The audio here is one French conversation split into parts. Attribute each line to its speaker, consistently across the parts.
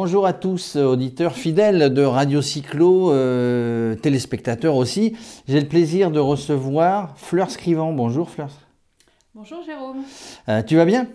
Speaker 1: bonjour à tous, auditeurs fidèles de Radio Cyclo, téléspectateurs aussi. J'ai le plaisir de recevoir Fleur Scrivant. Bonjour Fleur.
Speaker 2: Bonjour Jérôme.
Speaker 1: Tu vas bien?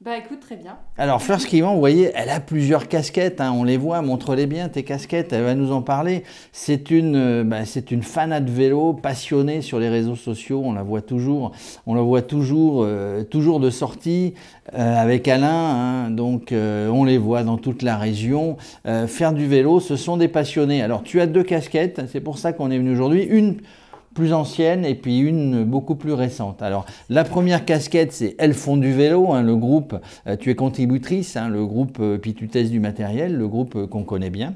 Speaker 2: Bah écoute, très bien.
Speaker 1: Alors Fleur Scrivant, vous voyez, elle a plusieurs casquettes, hein, on les voit, montre-les bien tes casquettes, elle va nous en parler. C'est une fanat de vélo, passionnée sur les réseaux sociaux, on la voit toujours de sortie avec Alain, hein, donc on les voit dans toute la région. Faire du vélo, ce sont des passionnés. Alors tu as deux casquettes, c'est pour ça qu'on est venu aujourd'hui, une plus ancienne et puis une beaucoup plus récente. Alors la première casquette, c'est Elles font du vélo, hein, le groupe, tu es contributrice, hein, le groupe puis tu testes du matériel, le groupe qu'on connaît bien.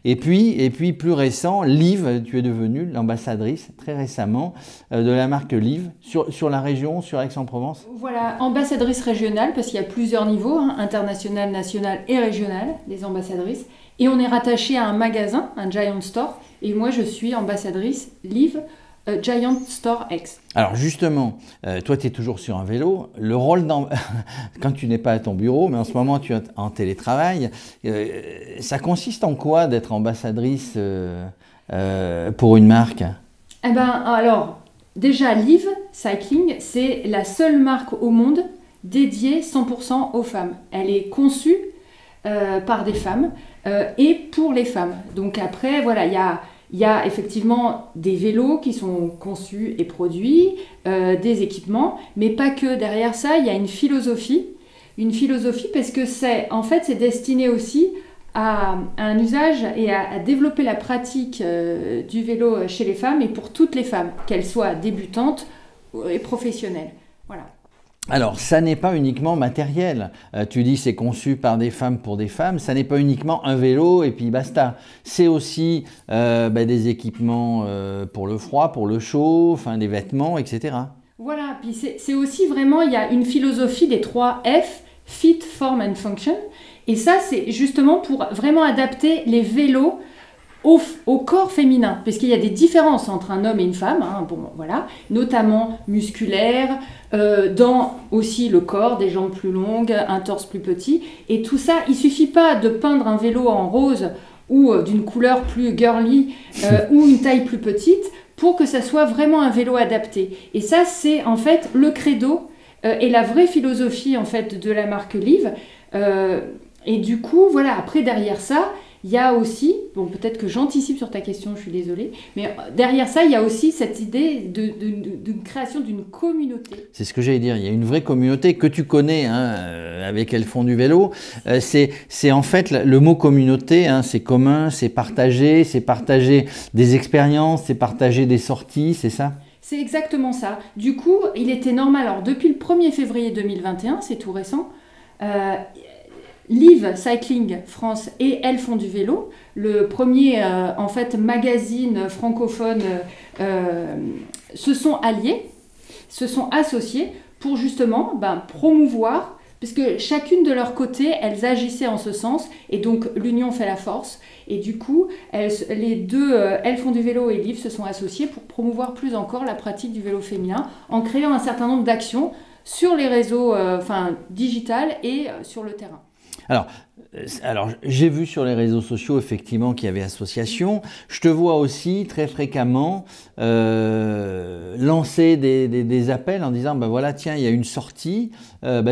Speaker 1: Et puis plus récent, Liv, tu es devenue l'ambassadrice très récemment de la marque Liv sur la région, sur Aix-en-Provence.
Speaker 2: Voilà, ambassadrice régionale parce qu'il y a plusieurs niveaux, hein, international, national et régional, des ambassadrices. Et on est rattaché à un magasin, un Giant Store, et moi je suis ambassadrice Liv, Giant Store X.
Speaker 1: Alors justement, toi tu es toujours sur un vélo, le rôle quand tu n'es pas à ton bureau, mais en ce moment tu es en télétravail, ça consiste en quoi d'être ambassadrice pour une marque?
Speaker 2: Eh ben alors, déjà Liv Cycling, c'est la seule marque au monde dédiée 100% aux femmes. Elle est conçue par des femmes et pour les femmes. Donc après, voilà, il y a effectivement des vélos qui sont conçus et produits, des équipements, mais pas que. Derrière ça, il y a une philosophie parce que c'est destiné aussi à un usage et à développer la pratique du vélo chez les femmes et pour toutes les femmes, qu'elles soient débutantes et professionnelles. Voilà.
Speaker 1: Alors, ça n'est pas uniquement matériel. Tu dis c'est conçu par des femmes pour des femmes. Ça n'est pas uniquement un vélo et puis basta. C'est aussi des équipements pour le froid, pour le chaud, enfin des vêtements, etc.
Speaker 2: Voilà. Puis c'est aussi vraiment, il y a une philosophie des 3 F, Fit, Form and Function. Et ça, c'est justement pour vraiment adapter les vélos au corps féminin, parce qu'il y a des différences entre un homme et une femme, hein, bon, voilà, notamment musculaires, dans aussi le corps, des jambes plus longues, un torse plus petit, et tout ça, il suffit pas de peindre un vélo en rose ou d'une couleur plus girly ou une taille plus petite pour que ça soit vraiment un vélo adapté. Et ça, c'est en fait le credo et la vraie philosophie en fait de la marque Liv. Et du coup, voilà, après derrière ça, il y a aussi, bon peut-être que j'anticipe sur ta question, je suis désolée, mais derrière ça, il y a aussi cette idée de création d'une communauté.
Speaker 1: C'est ce que j'allais dire, il y a une vraie communauté que tu connais, hein, avec Elles font du vélo. C'est en fait le mot communauté, hein, c'est commun, c'est partager des expériences, c'est partager des sorties, c'est ça?
Speaker 2: C'est exactement ça. Du coup, il était normal, alors depuis le 1er février 2021, c'est tout récent, Liv Cycling France et Elles font du vélo, le premier magazine francophone, se sont alliés, se sont associés pour justement promouvoir, parce que chacune de leur côté, elles agissaient en ce sens, et donc l'union fait la force. Et du coup, les deux, Elles font du vélo et Liv se sont associées pour promouvoir plus encore la pratique du vélo féminin en créant un certain nombre d'actions sur les réseaux digital et sur le terrain.
Speaker 1: Alors j'ai vu sur les réseaux sociaux effectivement qu'il y avait association. Je te vois aussi très fréquemment lancer des appels en disant voilà tiens il y a une sortie,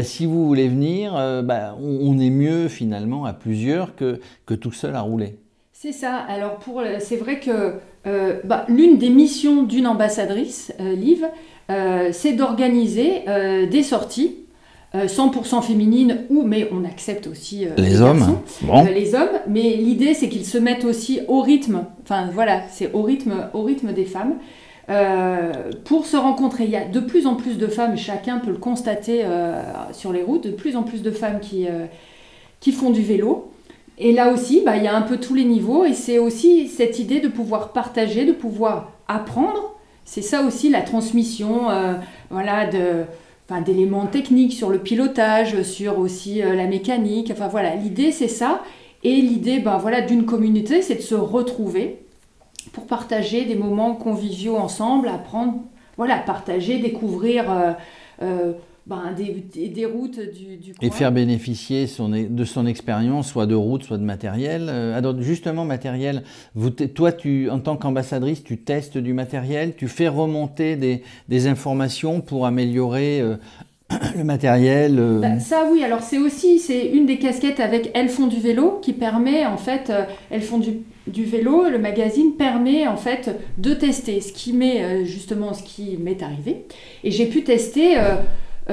Speaker 1: si vous voulez venir, on est mieux finalement à plusieurs que tout seul à rouler.
Speaker 2: C'est ça. Alors c'est vrai que l'une des missions d'une ambassadrice, Liv, c'est d'organiser des sorties 100% féminines, mais on accepte aussi
Speaker 1: les hommes. Bon.
Speaker 2: Les hommes, mais l'idée c'est qu'ils se mettent aussi au rythme, c'est au rythme des femmes, pour se rencontrer. Il y a de plus en plus de femmes, chacun peut le constater sur les routes, de plus en plus de femmes qui font du vélo. Et là aussi, il y a un peu tous les niveaux, et c'est aussi cette idée de pouvoir partager, de pouvoir apprendre. C'est ça aussi la transmission, d'éléments techniques sur le pilotage, sur aussi la mécanique. L'idée c'est ça. Et l'idée d'une communauté, c'est de se retrouver pour partager des moments conviviaux ensemble, apprendre, partager, découvrir des routes du coin.
Speaker 1: Et faire bénéficier de son expérience, soit de route, soit de matériel. Alors justement, matériel, toi, en tant qu'ambassadrice, tu testes du matériel, tu fais remonter des informations pour améliorer le matériel.
Speaker 2: Ça oui, alors c'est une des casquettes avec Elles font du vélo qui permet en fait, Elles font du vélo, le magazine permet en fait de tester ce qui m'est arrivé. Et j'ai pu tester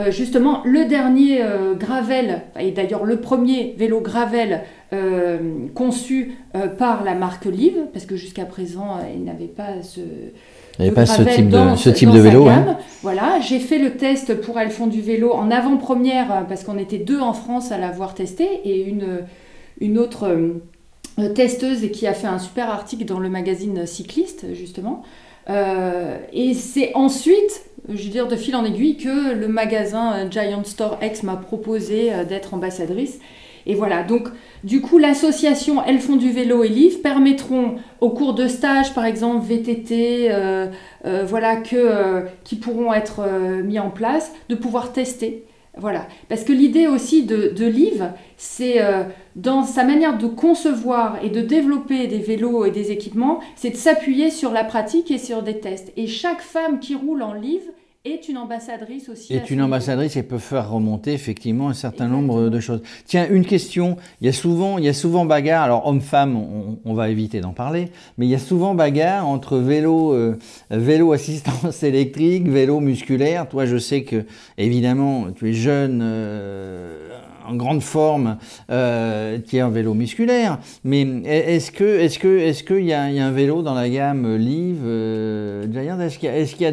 Speaker 2: justement le dernier gravel, et d'ailleurs le premier vélo gravel conçu par la marque Liv, parce que jusqu'à présent il n'avait pas ce type de vélo. Hein. Voilà, j'ai fait le test pour Elles font du vélo en avant-première parce qu'on était 2 en France à l'avoir testé et une autre testeuse qui a fait un super article dans le magazine Cycliste justement. Et c'est ensuite, je veux dire de fil en aiguille, que le magasin Giant Store X m'a proposé d'être ambassadrice. Et voilà, donc du coup l'association Elles font du vélo et Liv permettront au cours de stages par exemple VTT, qui pourront être mis en place, de pouvoir tester. Voilà, parce que l'idée aussi de Liv, c'est dans sa manière de concevoir et de développer des vélos et des équipements, c'est de s'appuyer sur la pratique et sur des tests. Et chaque femme qui roule en Liv est une ambassadrice aussi.
Speaker 1: Est une ambassadrice et peut faire remonter effectivement un certain nombre de choses. Tiens, une question, il y a souvent bagarre, alors homme-femme, on va éviter d'en parler, mais il y a souvent bagarre entre vélo assistance électrique, vélo musculaire. Toi, je sais que, évidemment, tu es jeune, en grande forme, qui est un vélo musculaire, mais est-ce qu'il y a un vélo dans la gamme Liv, Giant? Est-ce qu'il y a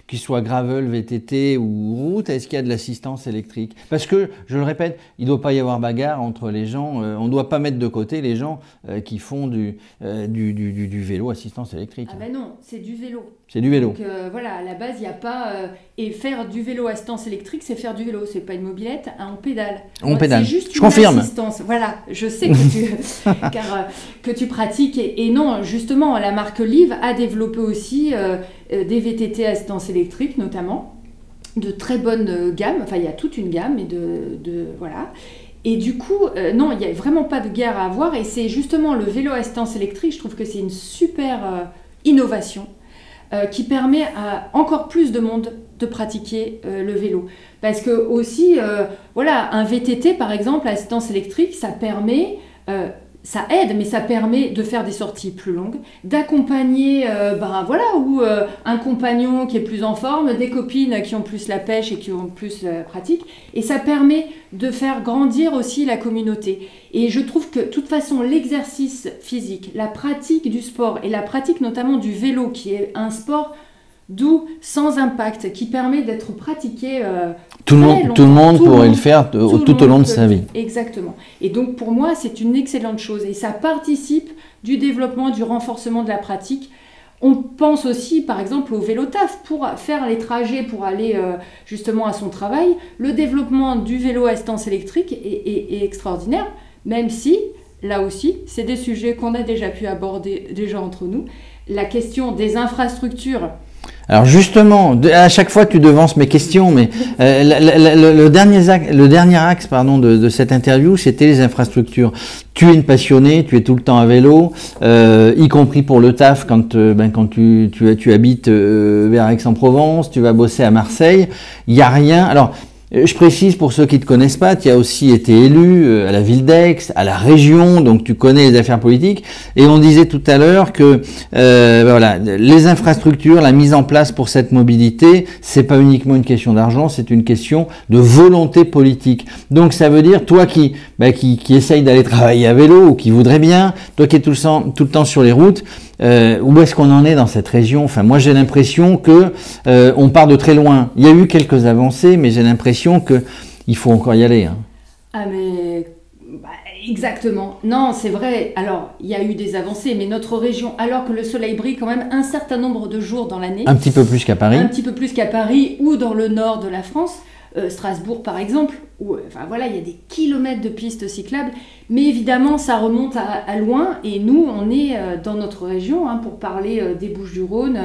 Speaker 1: qu'il soit gravel, VTT ou route, est-ce qu'il y a de l'assistance électrique? Parce que, je le répète, il ne doit pas y avoir bagarre entre les gens, on ne doit pas mettre de côté les gens qui font du vélo assistance électrique.
Speaker 2: Ah ben non, c'est du vélo.
Speaker 1: C'est du vélo.
Speaker 2: Donc voilà, à la base, il n'y a pas... et faire du vélo assistance électrique, c'est faire du vélo, c'est pas une mobilette, on pédale.
Speaker 1: On pédale,
Speaker 2: c'est juste
Speaker 1: je confirme.
Speaker 2: Assistance. Voilà, je sais que tu pratiques. Et non, justement, la marque Liv a développé aussi des VTT assistance électrique, notamment, de très bonne gamme. Enfin, il y a toute une gamme, et voilà. Et du coup, non, il n'y a vraiment pas de guerre à avoir. Et c'est justement le vélo assistance électrique, je trouve que c'est une super innovation. Qui permet à encore plus de monde de pratiquer le vélo. Parce que aussi, un VTT par exemple, assistance électrique, ça permet, ça aide, mais ça permet de faire des sorties plus longues, d'accompagner, un compagnon qui est plus en forme, des copines qui ont plus la pêche et qui ont plus pratique, et ça permet de faire grandir aussi la communauté. Et je trouve que, de toute façon, l'exercice physique, la pratique du sport et la pratique notamment du vélo, qui est un sport doux, sans impact, qui permet d'être pratiqué
Speaker 1: tout le monde pourrait le faire tout au long de sa vie.
Speaker 2: Exactement. Et donc, pour moi, c'est une excellente chose. Et ça participe du développement, du renforcement de la pratique. On pense aussi, par exemple, au vélo taf pour faire les trajets, pour aller justement à son travail. Le développement du vélo à assistance électrique est extraordinaire, même si, là aussi, c'est des sujets qu'on a déjà pu aborder déjà entre nous. La question des infrastructures.
Speaker 1: Alors justement, à chaque fois tu devances mes questions, mais le dernier axe de cette interview, c'était les infrastructures. Tu es une passionnée, tu es tout le temps à vélo, y compris pour le taf quand tu habites vers Aix-en-Provence, tu vas bosser à Marseille. Il n'y a rien. Alors, je précise pour ceux qui ne te connaissent pas, tu as aussi été élu à la ville d'Aix, à la région, donc tu connais les affaires politiques. Et on disait tout à l'heure que les infrastructures, la mise en place pour cette mobilité, c'est pas uniquement une question d'argent, c'est une question de volonté politique. Donc ça veut dire toi qui essaye d'aller travailler à vélo ou qui voudrait bien, toi qui es tout le temps sur les routes. Où est-ce qu'on en est dans cette région? Enfin, moi j'ai l'impression que on part de très loin. Il y a eu quelques avancées, mais j'ai l'impression que il faut encore y aller. Hein.
Speaker 2: Ah mais exactement. Non, c'est vrai. Alors, il y a eu des avancées, mais notre région, alors que le soleil brille quand même un certain nombre de jours dans l'année.
Speaker 1: Un petit peu plus qu'à Paris.
Speaker 2: Un petit peu plus qu'à Paris ou dans le nord de la France. Strasbourg par exemple, où il y a des kilomètres de pistes cyclables, mais évidemment ça remonte à loin, et nous on est dans notre région, pour parler des Bouches-du-Rhône,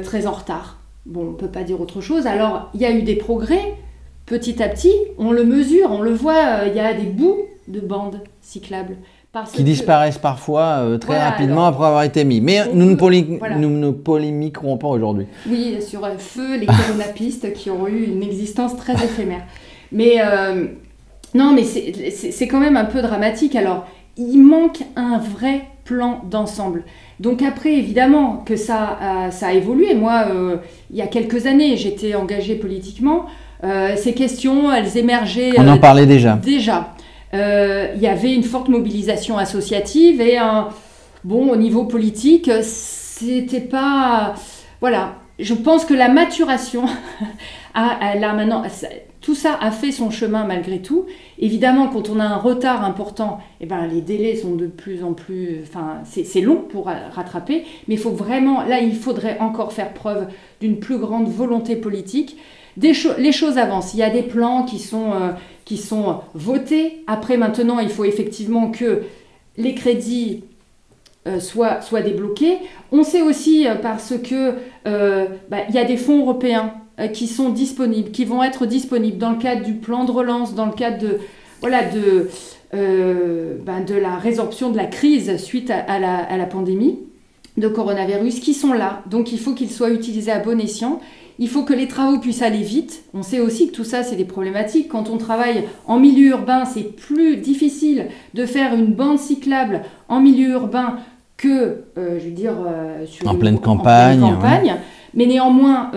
Speaker 2: très en retard. Bon, on ne peut pas dire autre chose. Alors, il y a eu des progrès. Petit à petit, on le mesure, on le voit, il y a des bouts de bandes cyclables.
Speaker 1: Qui disparaissent parfois très rapidement après avoir été mis. Mais nous ne polémiquerons pas aujourd'hui.
Speaker 2: Oui, sur feu, les coronapistes qui ont eu une existence très éphémère. Mais non, mais c'est quand même un peu dramatique. Alors, il manque un vrai plan d'ensemble. Donc après, évidemment, que ça a évolué. Moi, il y a quelques années, j'étais engagée politiquement. Ces questions, elles émergeaient...
Speaker 1: On en parlait déjà.
Speaker 2: Déjà. Il y avait une forte mobilisation associative et bon, au niveau politique, c'était pas... Voilà. Je pense que la maturation, maintenant, tout ça a fait son chemin malgré tout. Évidemment, quand on a un retard important, eh ben, les délais sont de plus en plus... Enfin, c'est long pour rattraper, mais il faut vraiment... Là, il faudrait encore faire preuve d'une plus grande volonté politique. Les choses avancent. Il y a des plans qui sont votés. Après, maintenant, il faut effectivement que les crédits soient débloqués. On sait aussi parce que il y a des fonds européens qui sont disponibles, qui vont être disponibles dans le cadre du plan de relance, dans le cadre de la résorption de la crise suite à la pandémie de coronavirus, qui sont là. Donc, il faut qu'ils soient utilisés à bon escient. Il faut que les travaux puissent aller vite. On sait aussi que tout ça, c'est des problématiques. Quand on travaille en milieu urbain, c'est plus difficile de faire une bande cyclable en milieu urbain que,
Speaker 1: en pleine campagne.
Speaker 2: Ouais. Mais néanmoins,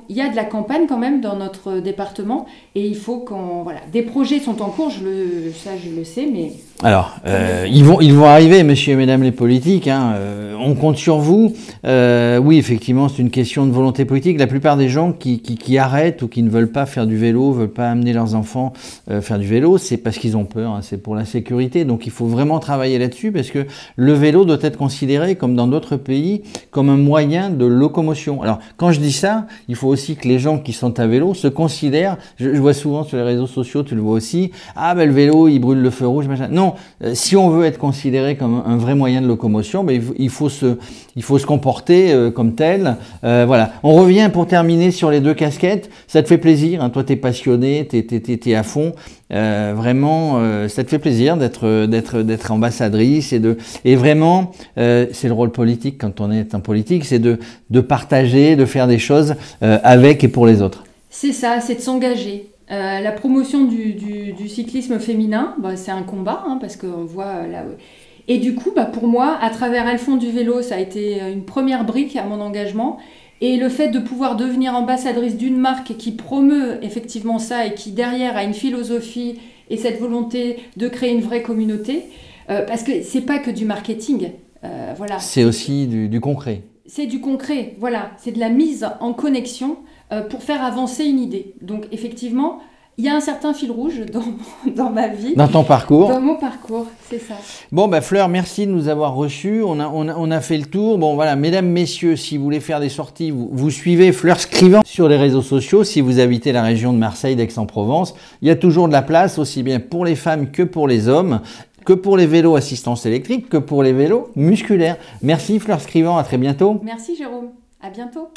Speaker 2: il y a de la campagne quand même dans notre département et il faut qu'on... Voilà. Des projets sont en cours, je le sais, mais...
Speaker 1: Alors, ils vont arriver, messieurs et mesdames les politiques, hein, on compte sur vous. Oui, effectivement, c'est une question de volonté politique. La plupart des gens qui arrêtent ou qui ne veulent pas faire du vélo, veulent pas amener leurs enfants faire du vélo, c'est parce qu'ils ont peur, hein, c'est pour la sécurité. Donc, il faut vraiment travailler là-dessus parce que le vélo doit être considéré, comme dans d'autres pays, comme un moyen de locomotion. Alors, quand je dis ça, il faut aussi que les gens qui sont à vélo se considèrent, je vois souvent sur les réseaux sociaux, tu le vois aussi, ah ben le vélo, il brûle le feu rouge, machin. Non, si on veut être considéré comme un vrai moyen de locomotion, ben il faut se comporter comme tel. Voilà. On revient pour terminer sur les deux casquettes. Ça te fait plaisir, hein, toi t'es passionné, t'es à fond. Vraiment, ça te fait plaisir d'être ambassadrice et vraiment, c'est le rôle politique quand on est un politique, c'est de partager, de faire des choses avec et pour les autres.
Speaker 2: C'est ça, c'est de s'engager. La promotion du cyclisme féminin, c'est un combat, hein, parce qu'on voit là. Et du coup, pour moi, à travers Elles font du vélo, ça a été une première brique à mon engagement. Et le fait de pouvoir devenir ambassadrice d'une marque qui promeut effectivement ça et qui derrière a une philosophie et cette volonté de créer une vraie communauté, parce que c'est pas que du marketing, voilà.
Speaker 1: C'est aussi du concret.
Speaker 2: C'est du concret, voilà. C'est de la mise en connexion pour faire avancer une idée. Donc effectivement, il y a un certain fil rouge dans ma vie.
Speaker 1: Dans ton parcours.
Speaker 2: Dans mon parcours, c'est ça.
Speaker 1: Bon, Fleur, merci de nous avoir reçus. On a fait le tour. Bon, voilà, mesdames, messieurs, si vous voulez faire des sorties, vous suivez Fleur Scrivant sur les réseaux sociaux. Si vous habitez la région de Marseille, d'Aix-en-Provence, il y a toujours de la place, aussi bien pour les femmes que pour les hommes, que pour les vélos assistance électrique, que pour les vélos musculaires. Merci Fleur Scrivant, à très bientôt.
Speaker 2: Merci Jérôme, à bientôt.